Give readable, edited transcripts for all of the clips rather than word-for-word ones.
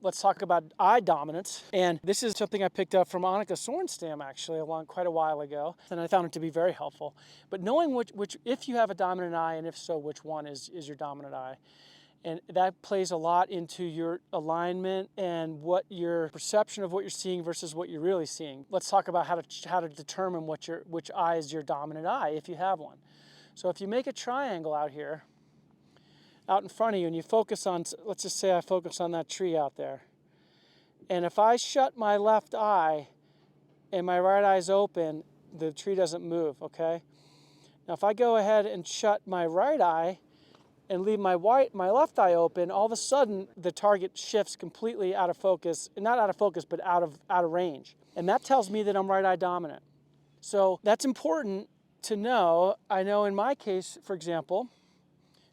let's talk about eye dominance. And this is something I picked up from Annika Sorenstam actually quite a while ago, and I found it to be very helpful. But knowing which if you have a dominant eye, and if so, which one is your dominant eye. And that plays a lot into your alignment and what your perception of what you're seeing versus what you're really seeing. Let's talk about how to determine which eye is your dominant eye if you have one. So if you make a triangle out here, out in front of you, and you focus on, let's just say I focus on that tree out there. And if I shut my left eye and my right eye's open, the tree doesn't move, okay? Now if I go ahead and shut my right eye and leave my left eye open, all of a sudden the target shifts completely out of focus, not out of focus, but out of range. And that tells me that I'm right eye dominant. So that's important to know. I know in my case, for example,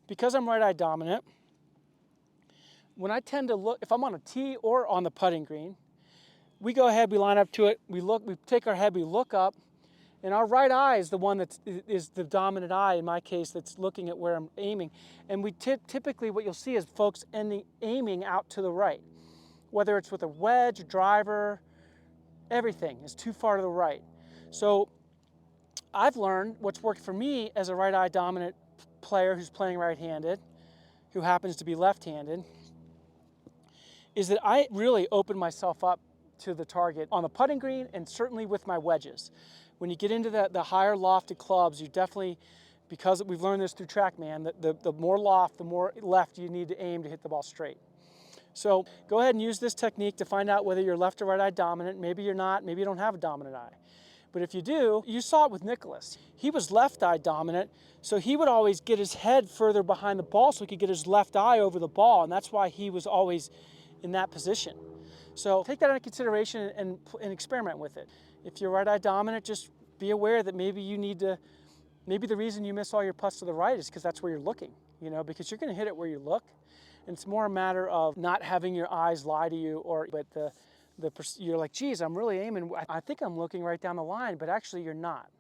because I'm right eye dominant, when I tend to look, if I'm on a tee or on the putting green, we go ahead, we line up to it, we take our head, we look up, and our right eye is the one that is the dominant eye, in my case, that's looking at where I'm aiming. And we typically, what you'll see is folks aiming out to the right. Whether it's with a wedge, driver, everything is too far to the right. So I've learned what's worked for me as a right eye dominant player who's playing right-handed, who happens to be left-handed, is that I really open myself up to the target on the putting green and certainly with my wedges. When you get into the higher lofted clubs, you definitely, because we've learned this through TrackMan, the more loft, the more left you need to aim to hit the ball straight. So go ahead and use this technique to find out whether you're left or right eye dominant. Maybe you're not, maybe you don't have a dominant eye. But if you do, you saw it with Nicholas. He was left eye dominant, so he would always get his head further behind the ball so he could get his left eye over the ball, and that's why he was always in that position. So take that into consideration and experiment with it. If you're right eye dominant, just be aware that maybe the reason you miss all your putts to the right is because that's where you're looking, because you're gonna hit it where you look. And it's more a matter of not having your eyes lie to you, but you're like, geez, I'm really aiming, I think I'm looking right down the line, but actually you're not.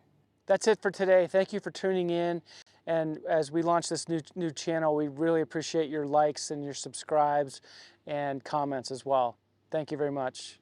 That's it for today. Thank you for tuning in. And as we launch this new channel, we really appreciate your likes and your subscribes and comments as well. Thank you very much.